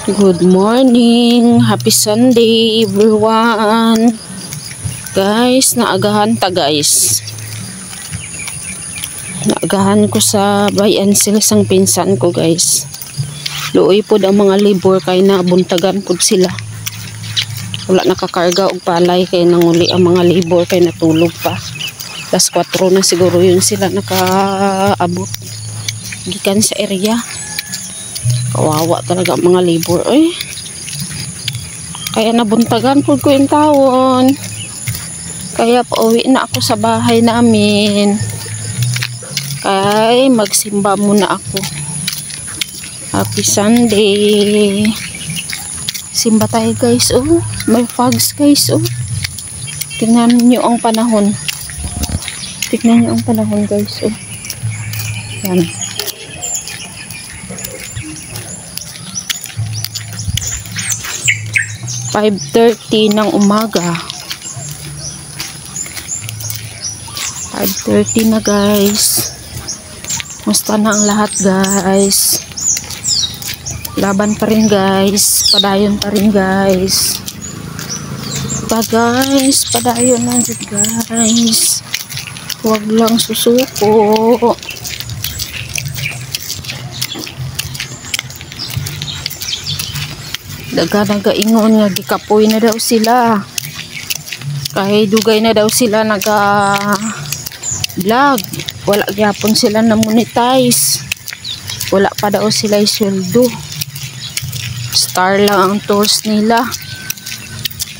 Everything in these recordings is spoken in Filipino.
Good morning, happy Sunday everyone. Guys, naagahan ta guys. Naagahan ko sa bayan sila sang pinsan ko guys. Luoy po ang mga labor kay nabuntagan po sila. Wala nakakarga og palay kay nanguli ang mga labor kay natulog pa. Las 4 na siguro yun sila nakaabot. Gikan sa area. Kawawa talaga mga labor kaya nabuntagan po ko yung taon, kaya pauwi na ako sa bahay namin kay magsimba muna ako. Happy Sunday, simba tayo guys. May fogs guys. Tingnan niyo ang panahon, guys. Yan. 5:30 ng umaga. 5:30 na guys. Musta na ang lahat guys? Laban pa rin guys. Padayon pa rin guys. Padayon lang guys. Huwag lang susuko. Naga-ingon nga gikapoy na daw sila. Kay dugay na daw sila vlog. Wala gyapon sila na monetize. Wala pa daw sila sweldo. Star lang ang tools nila.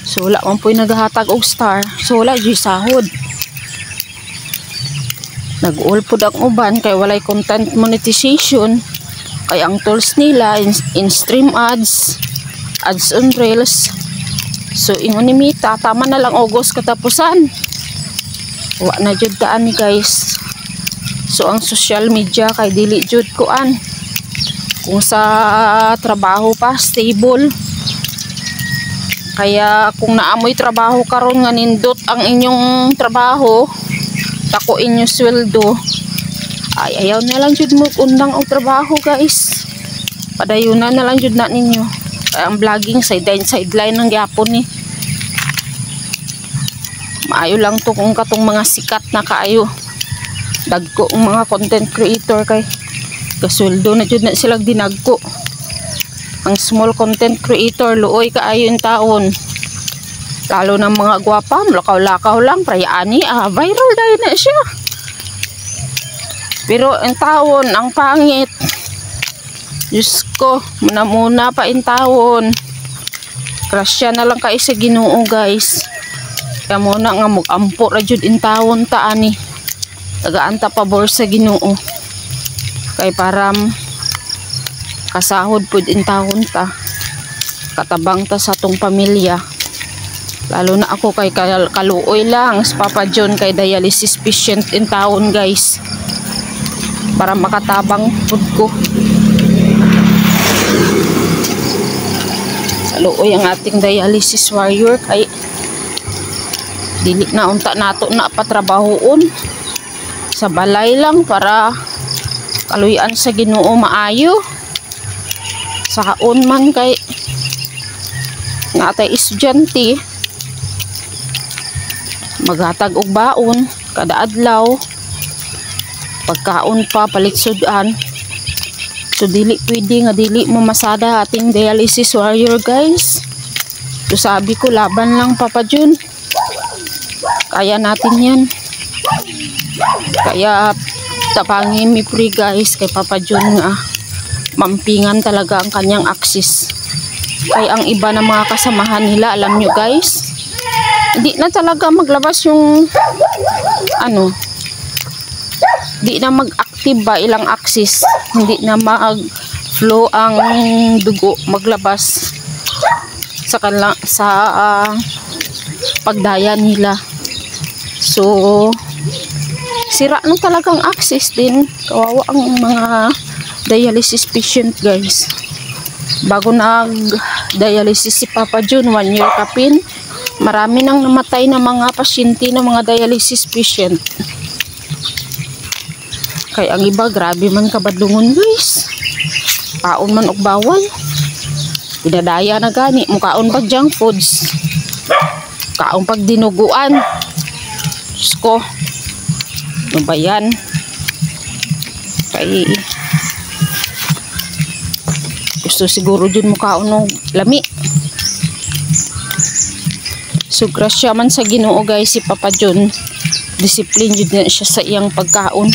So wala man po'y naghahatag og star. So wala gyud sahod. Nag-all po ang uban kay walay content monetization. Kay ang tools nila in stream ads on reels. So ingon ni Mita, tama na lang August katapusan. Wa na jud taan ni guys. So ang social media kay dili jud kuan. Kung sa trabaho pa stable. Kaya kung naamoy trabaho karon nga nindot ang inyong trabaho, tako inyo sweldo, ay ayaw na lang jud mo undang og trabaho guys. Padayunan na lang jud na ninyo. Ang vlogging sideline ng gyapon ni. Maayo lang to kung katong mga sikat na kaayo. Dagko ang mga content creator kay kasweldo na jud na sila dinagko. Ang small content creator luoy kaayo in taon. Lalo ng mga gwapa, lakaw-lakaw lang, prayani, viral dahil na siya. Pero ang taon, ang pangit. Diyos ko, muna pa in taon. Krasya na lang kayo sa Ginoo guys. Kaya muna nga mag-ampo ra jud in taon ta ani. Tagaan ta pabor sa Ginoo. Kay para kasahod pud in taon ta. Katabang ta sa tong pamilya. Lalo na ako kay kaluoy lang sa Papa John kay dialysis patient in taon guys. Para makatabang pud ko. Luoy ang ating dialysis warrior kay dili na unta nato na patrabahoon sa balay lang para kaluyan sa Ginoo maayo. Saon man kay nga tay estudyante maghatag og baon kada adlaw, pagkaon pa palit sudan. So dili pwede nga dili mo masada ating dialysis warrior guys. So sabi ko laban lang Papa John. Kaya natin yan. Kaya tapangin mi free guys kay Papa John nga. Mampingan talaga ang kanyang access. Kay ang iba na mga kasamahan nila, alam nyo guys, hindi na talaga maglabas yung di na mag-active ba ilang access, hindi na mag-flow ang dugo maglabas sa pagdaya nila. So sira na talagang access din. Kawawa ang mga dialysis patient guys. Bago nag-dialysis si Papa John, 1 year kapin, marami nang namatay na mga pasyente na mga dialysis patient. Kay ang iba grabe man kabadlungon guys. Paon man og bawal. Idadaya na gani, mukaon pag junk foods. Kaon pag dinuguan. Diyos ko. Ano ba yan? Kay gusto siguro dyan mukaon ng lami. So grasya man sa Ginoo guys si Papa John. Discipline jud na siya sa iyang pagkaon.